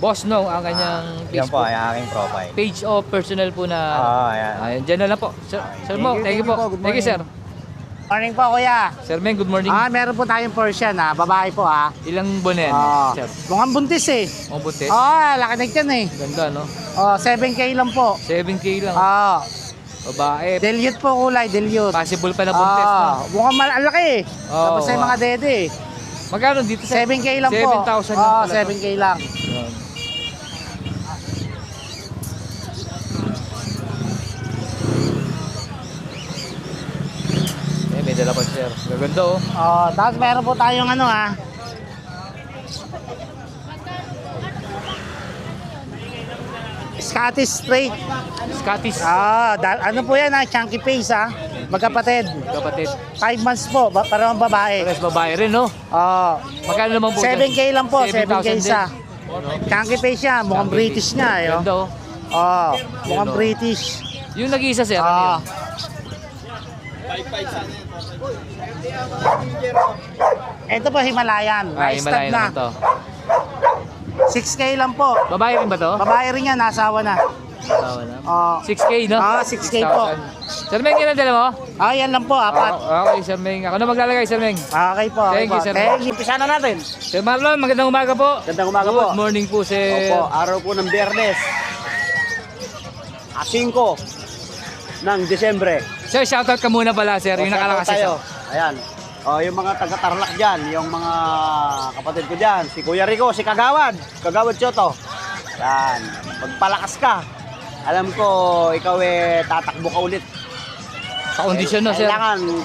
Boss No, ang kanyang Yan po Facebook. ay aking profile. Page o personal po na... Ayan. Ayan, dyan na lang po. Sir, sir Mo, thank you po. Good Thank you, sir. Morning po, kuya. Sir Meng, good morning. Meron po tayong Persian, babae po, Ilang buwan na yan, sir? Mukhang buntis eh. Mga buntis? Laki na yan eh. Ganda, no? 7K lang po. 7K lang. Babae. Dilute po kulay, dilute. Possible pa na buntis, no? Mukhang malaki eh. Oo, Tapos yung mga dede eh. Magkano dito, sir? 7K lang po. 7,000 lang pala to. 7K lang. Yun. May dala pa, sir. Gaganda, oh. Tapos meron po tayong Scottish Straight. Scottish. Ano po yan chunky face magkapatid. Kapatid. 5 months po, parang babae. Pares babae rin, no? Magkano naman po? 7K lang po, 7K 7,000 isa. din. Chunky face siya, mukhang Chunky British face. nga eh. Ganda, oh. Mukhang Yun, oh. British. Yung nag-iisa, sir. Ano yun? Ito po Himalayan. Himalayan Na-stud na. naman to. 6K lang po. Babae rin ba to? Babae rin yan, nasawa na. Tawa na. 6K, no? 6K po. 6,000. Sir Meng, ilan dala mo? Yan lang po, 4. Okay, Sir Meng. Ako na maglalagay, Sir Meng. Okay po. Thank you, sir. Thank you. Umpisa na natin. Sir Marlon, magandang umaga po. Gandang umaga po. Good morning po, sir. Opo, araw po ng Biyernes. 5 ng Desembre. Sir, shoutout ka muna pala, sir. Yung nakalakas tayo. siya. Ayan. O, yung mga taga-Tarlac dyan, yung mga kapatid ko dyan, si Kuya Rico, si Kagawad Choto. Yan. Pagpalakas ka, alam ko, ikaw tatakbo ka ulit. Sa kondisyon, no, sir?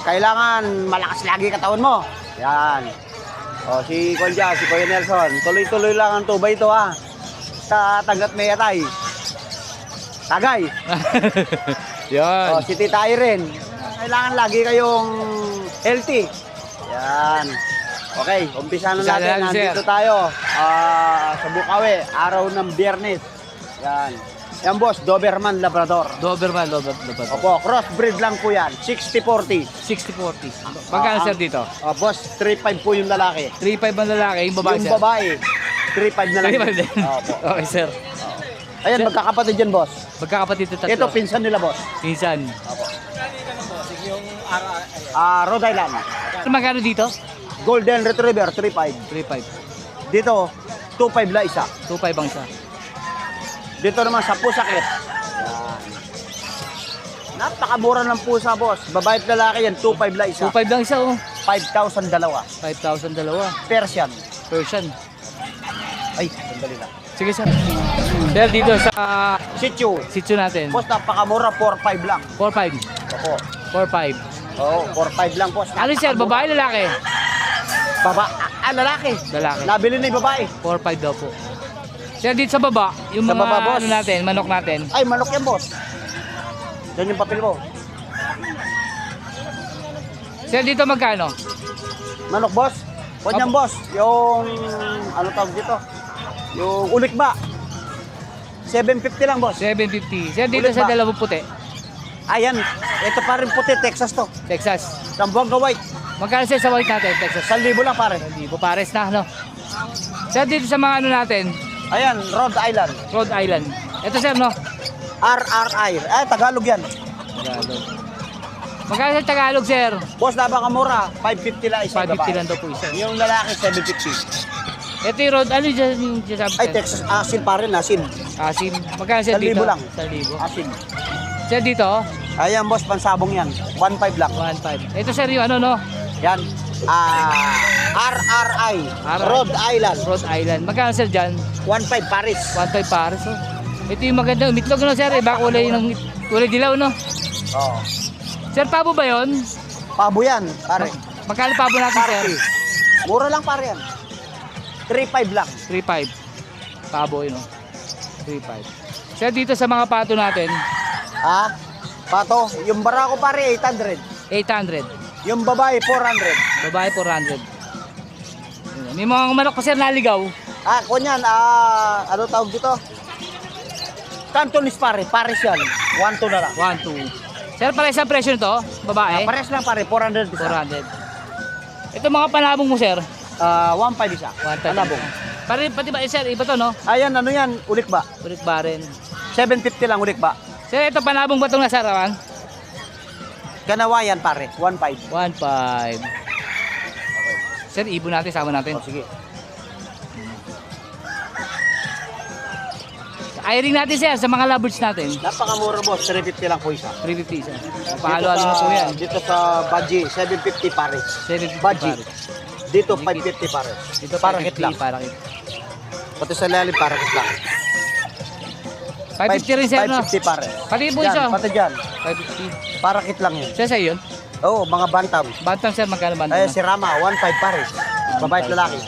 Kailangan malakas lagi katawan mo. Yan. O, si Kuya Nelson, tuloy-tuloy lang ang tubay ito, ha. Sa Tangat may atay. Tagay. Yan. O, si Tita Irene, kailangan lagi kayong healthy. Yan. Okay, umpisa na Umpisa na natin. natin, Nandito sir. tayo sa Bukawi, araw ng Biyernes. Yan. Yan, boss, Doberman Labrador. Doberman. Opo, crossbreed lang po yan. 60-40. 60-40. Magkano, sir, dito? Boss, 3.5 po yung lalaki. 3.5 ang lalaki, yung babae, Yung sir? babae, 3.5 na lang. 3.5 din. Opo. Okay, sir. Ayan, magkakapatid yan, boss. Magkakapatid ito tatlo. Ito, pinsan nila, boss. Pinsan. Rhode Island. Magkano dito? Golden Retriever, 3.5. 3.5. Dito, 2.5 la isa. 2.5 ang isa. Dito naman sa pusakit. Yan. Napakamura ng pusa, boss. Babae at lalaki yan, 2.5 la isa. 2.5 lang isa, oh. 5,000 dalawa. 5,000 dalawa. Persian. Persian. Ay, sandali lang. Sige, sir. Sir, dito sa Sitio natin. Boss, napakamura, 4.5 lang. 4.5. Opo. 4.5. Oo, 4.5 lang, boss. Ano, sir? Babae, lalaki? Lalaki. Lalaki. Nabili na yung babae. 4.5 daw po. Sir, dito sa baba, yung Sa mga baba, boss. ano natin, manok natin. Ay, manok yan, boss. Yan yung papel mo. Sir, dito magkano? Manok, boss. Huwag yan, boss. Yung, ano tawag dito? Yung ulikba. 750 lang, boss. 750. Sir, dito Ulit sa ba? dalawang puti. Ayan, ito pa rin puti, Texas to. Texas. Zamboanga White. Magkano, sir, sa white natin, Texas? 1,000 lang, pare. Hindi po pares na, no? Sir, dito sa mga ano natin, Ayan, Rhode Island. Rhode Island. Ito, sir, no? RRI. Tagalog yan. Tagalog. Magkano sa Tagalog, sir? Boss, napakamura. 550 lang isa. 550 lang daw po isa. Yung lalaki, 750. Ito yung Rhode, ano yung sabi, Ay, sir? Texas, asin pa rin, asin. Asin. Magkano, sir, 1,000 dito? lang. 1,000. Asin. Sir, dito? Ayan, boss, pansabong yan. 1.5 lang. 1.5. Ito, sir, yung ano, no? Yan. RRI. Rhode Island. Rhode Island. Magkano, sir, dyan? 1.5 Paris. 1.5 pares, oh. Ito yung maganda, umitlog, no, sir? Iba kulay dilaw, no? Oo. Sir, pabo ba yun? Pabo yan, pare. Magkano pabo natin, sir? Pare. Mura lang, pare yan. 3.5 lang. 3.5. Pabo yun, oh. 3.5. Sir, dito sa mga pato natin, Pato, yung barako, pare, 800. 800. Yung babae, 400. Babae, 400. May mga manok pa, sir, naligaw. Kunyan, ano tawag dito? Cantonese, pare. Pares yan. 1-2 na lang. 1, 2. Sir, pares ang presyo nito, babae? Pares lang, pare. 400 isa. 400. Ito mga panabong mo, sir? 1.5 isa. 1.5. Panabong. Pati ba, sir, iba to, no? Ayan, ano yan? Ulik ba? Ulit ba rin? 750 lang, ulik ba? Sir, ito panabong ba itong nasa arawan? Kanawayan, pare. 1.5. 1.5. Sir, ibon natin, sama natin. Sige. Airing natin, sir, sa mga lovebirds natin. Napakamura, boss. 350 lang po isa. 350 isa. Pahalo-halo na po yan. Dito sa Baji, 750 pare. 750 Baji. pares. Dito, 550 pare. Dito, parakit 550, lang. parakit. Pati sa lalim, parakit lang. 550 rin, sir, no? 550 pare. Pati po Yan, isa. pati dyan. 550. Parakit lang yun. Sir, sa'yo yun? Oo, mga bantam. Bantam, sir, magkano bantam? Si Rama, 1.5 pare. Babae at lalaki.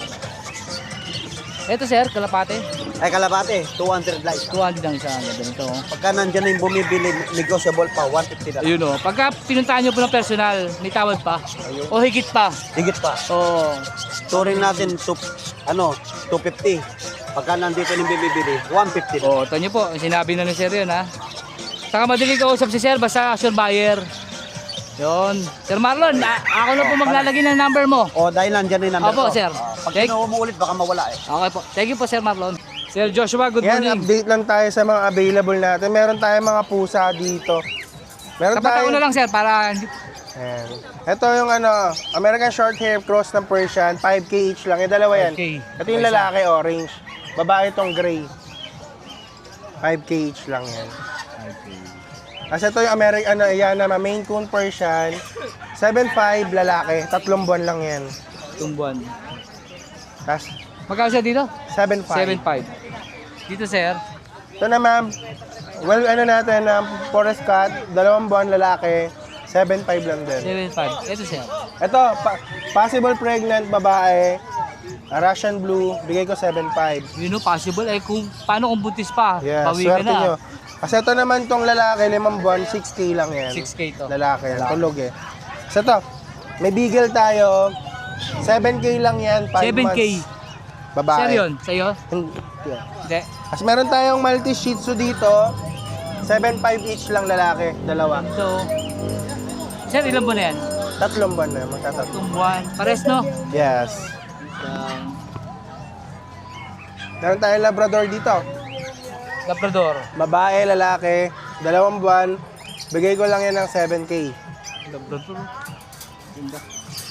Ito, sir, kalapate. Ay, kalabate, 200 live. 200 lang sa ganito. Oh. Pagka nandyan na yung bumibili, negotiable pa, 150 na. Ayun, oh. Pagka pinuntahan nyo po ng personal, may tawad pa. O higit pa. Higit pa. Oo. Touring natin, 250. Pagka nandito yung bumibili, 150 na. Oo, ito nyo po. Sinabi na ni sir yun, ha. Saka madali kausap si sir, basta sure buyer. Yun. Sir Marlon, ako na po maglalagay ng number mo. O, dahil nandyan na yung number Opo, ko. sir. Pag kinuha mo ulit, baka mawala eh. Okay po. Thank you po, Sir Marlon. Sir Joshua, good Yan, morning. update lang tayo sa mga available natin. Meron tayong mga pusa dito. Meron Tapat ako tayo. na lang, sir, para... Ayan. Ito yung American Shorthair cross ng Persian, 5K each lang. Yung dalawa yan. 5K. Ito yung lalaki, orange. Babae itong gray. 5K each lang yan. Kasi ito yung American, yan naman, Maine Coon Persian. 7.5 lalaki, 3 buwan lang yan. 3 buwan. Tapos, Magkano siya dito? 7.5. 7.5. Dito, sir. Ito naman, well, natin, forest cat, 2 buwan lalaki, 7.5 lang din. 7.5. Ito, sir. Ito, possible pregnant babae, Russian Blue, bigay ko 7.5. You know, possible. Eh, paano kung buntis pa? Yeah, Bawi ka swerte na. nyo. Kasi ito naman tong lalaki, 5 buwan, 6K lang yan. 6K to. Lalaki yan, tulog eh. Kasi ito, may beagle tayo, 7K lang yan, 5 7K. months. Babae. Sir yun? Sa'yo? Yeah. Hindi. Tapos meron tayong Maltese Shih Tzu dito, 7.5 each lang lalaki, 2. So, sir, ilan buwan na yan? 3 buwan na, magkatatlong. 3 buwan. Pares, no? Yes. Meron tayong Labrador dito. Labrador. Babae, lalaki, 2 buwan. Bigay ko lang yan ng 7K. Labrador. Ganda.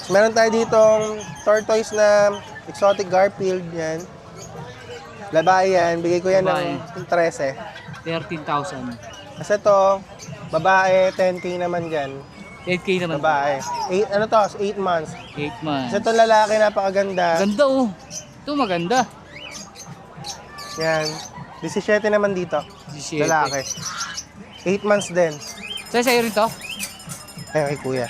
Meron tayo ditong tortoise na exotic Garfield yan. Babae yan, bigay ko yan ng 13. 13,000. Kasi ito, babae, 10K naman dyan. 8K naman. Babae. 8 months. 8 months. Kasi ito lalaki, napakaganda. Ganda, oh. Ito maganda. Yan. 17 naman dito. 17. Lalaki. 8 months din. Sa'yo rin to? Ay, kay kuya.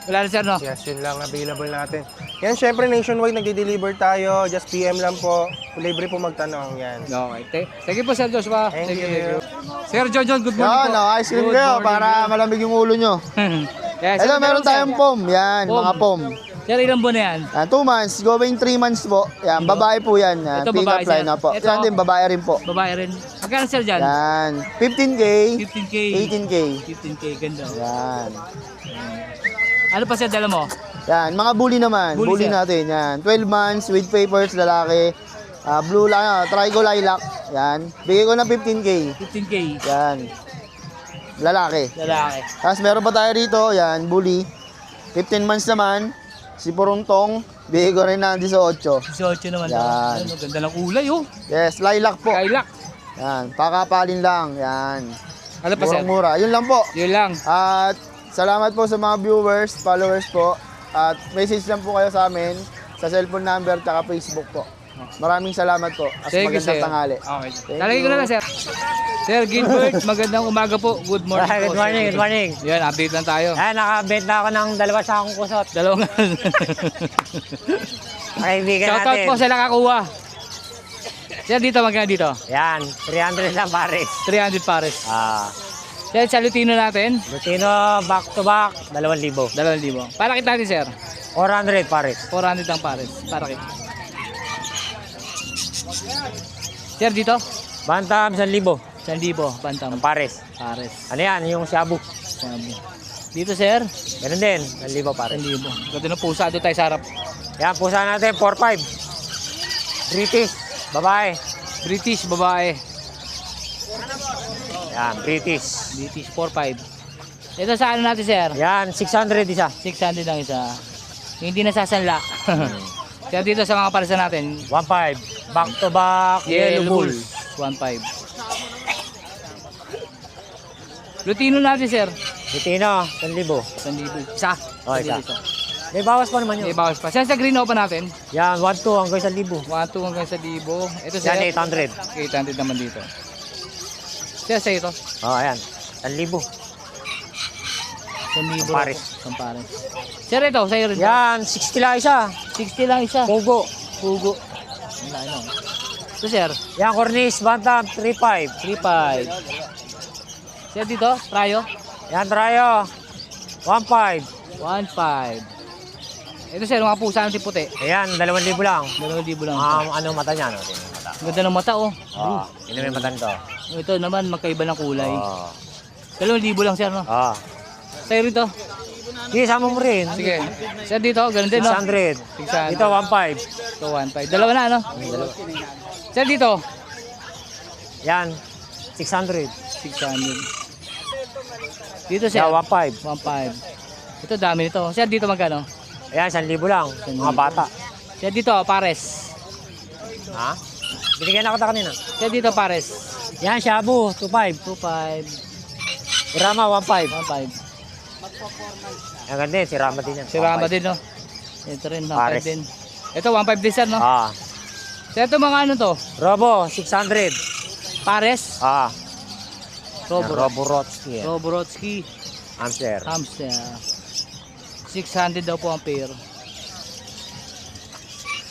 Wala na, sir, no? Yes, yun lang available natin. Yan, syempre nationwide, nagde-deliver tayo. Just PM lang po. Libre po magtanong. Yan. Okay. Thank you po, Sir Joshua. Thank you. Sir John, good morning po. Yan, ice cream kayo para malamig yung ulo nyo. Yes, Hello, meron tayong pom. Yan, Pom. mga pom. Sir, ilang buwan na yan? Yan, 2 months, going 3 months po. Yan, babae po yan. Yan, Ito babae, pick-up line sir. na po. Ito. Yan din, babae rin po. Babae rin. Magkano, Sir, dyan? Yan, 15K, 15K. 18K. 15K, ganda. Yan. Ano pa, Sir, dala mo? Yan, mga bully naman. Bully, Bully sir. natin. Yan, 12 months with papers, lalaki. Blue lang, trigo lilac. Yan, bigay ko na 15K. 15K. Yan. Lalaki. Lalaki. Tapos meron pa tayo rito, yan, bully. 15 months naman. Si Puruntong, bigay ko rin ng 18. 18 naman. Yan. Ano, ganda ng kulay, oh. Yes, lilac po. Lilac. Yan, pakapalin lang. Yan. Ano pa, Sir? Murang-mura. Yun lang po. Yun lang. At salamat po sa mga viewers, followers po. At message lang po kayo sa amin sa cellphone number at Facebook po. Maraming salamat po. At Thank you, magandang sir. tanghali. Okay. Thank Talagay ko you. na lang, Sir. Sir Gilbert, magandang umaga po. Good morning po. Good morning, Sir. good morning. Yan, update lang tayo. Ayan, nakabenta ako ng 2 sakong kusot. Dalawang Kaibigan shoutout natin. po sa nakakuha. Sir, dito, magkano dito? Yan, 300 lang pares. 300 pares. Sir, sa Lutino natin? Lutino back to back, 2,000. 2,000. Para kita natin, Sir. 400 pares. 400 ang pares. Para kita. Sir, dito? Bantam, 1,000. 1,000. Bantam. Pares. Pares. Ano yan, yung shabu. Sabi. Dito, Sir? Ganun din, 1,000 pares. 1,000. Ganda ng pusa. Doon tayo sa harap. Yan, pusa natin, 4,500. British, babae. British, babae. Yan, British. British, 4,500. Ito sa ano natin, Sir? Yan, 600 isa. 600 lang isa. Yung hindi nasasanla. Kaya dito sa mga paresa natin, 1,500. Back to back, Yellow yellow bull. Bull, 1,500. Lutino natin, Sir. Lutino, 1,000. 1,000. Isa. Oh, isa. 1,000. May bawas pa naman May yun. bawas pa. Saan sa green open natin? Yan, 1,200 hanggang 1,000. 1,200 hanggang 1,000. Ito, Sir. Yan, 800. 800 naman dito. Sir, sa ito? Oh, ayan. 1,000. 1,000. Pares. Pares. Sir, ito, sa'yo rin. Yan, 60 lang isa. 60 lang isa. Pugo. Pugo. Wala, ano. Ito, Sir. Yan, cornice, bantam, 3,500. 3,500. Sir, dito, Trayo? Yan, trayo. 1,500. 1,500. Ito, Sir, mga pusa natin puti. Ayan, 2,000 lang. 2,000 lang. Ano mata niya, no? Tingnan yung mata. Ganda ng mata, oh. Oh, tingnan mo yung mata nito. Ito naman, magkaiba ng kulay. Oh. 2,000 lang, Sir, no? Oh. Sa'yo rin to. Sige, sama mo rin. Sige. Sir, dito, ganun din, no? 600. 600. Dito, 1,500. Ito, 1,500. Dalawa na, ano? Sir, dito. Yan, 600. 600. Dito, Sir. Yan, 1,500. 1,500. Ito, dami nito. Sir, dito magkano? Ayan, 1,000 lang. Mga bata. Sir, dito, pares. Ha? Binigyan na kita kanina. Sir, dito, pares. Yan, Shabu, 2.5. 2.5. Rama, 1.5. 1.5. Ang ganda yun, si Rama din yan. Si Rama din, no? Ito rin, 1.5 Pares. din. Ito, 1.5 din, sir, no? Ah. So, ito mga ano to? Robo, 600. Pares? Ah. Robo. Roborotsky. Roborotsky. Hamster. Hamster. 600 daw po ang pair.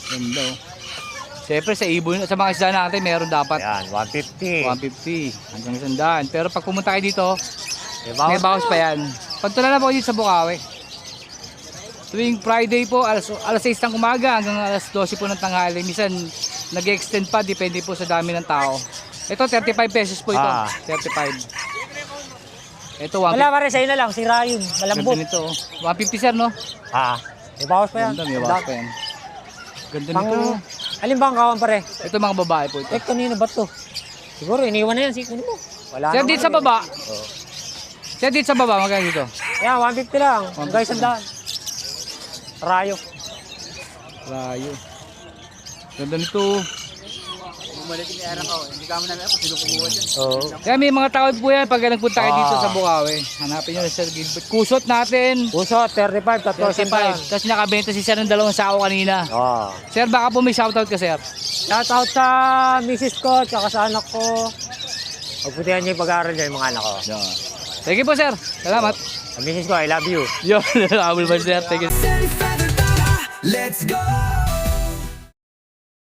Ganda, oh. Siyempre sa ibon, sa mga isda natin, meron dapat. Yan, 150. 150 hanggang 100. Pero pag pumunta kayo dito, May may bawas pa yan. Pagtula na po dito sa Bukawi. Tuwing Friday po, alas 6 ng umaga hanggang alas 12 po ng tanghali. Minsan nag-extend pa, depende po sa dami ng tao. Ito, 35 pesos po ito. Ah. 35. Ito, 150. Wala pa rin, sa'yo na lang, si Rayun. Malambot. Ganda nito, oh. 150 sir, no? Ah. May bawas pa yan. Ganda, may bawas pa yan. Ganda Pang, nito. alin ba ang kawan pare? Ito mga babae po ito. Kanino ba to? Siguro, iniwan na yan. Kunin mo. Wala Sir, naman dito sa eh. baba. Sir, dito sa baba, magkano dito? Yan, 150 lang. 150 Guys, sandaan. Rayo. Rayo. Ganda nito. Oo. Kaya may mga tawag po yan pag nagpunta kayo dito sa Bukawi. Hanapin nyo na Sir Gilbert. Kusot natin. Kusot, 35, tatlo 35. Tapos nakabenta si Sir ng 2 sako kanina. Oo. Sir, baka po may shoutout ka, Sir. Shoutout sa misis ko, tsaka sa anak ko. Pagputihan niyo yung pag-aaral niyo yung mga anak ko. Thank you po, Sir. Salamat. Sa misis ko, I love you. Yo, nakabul ba, Sir? Thank you. Let's go!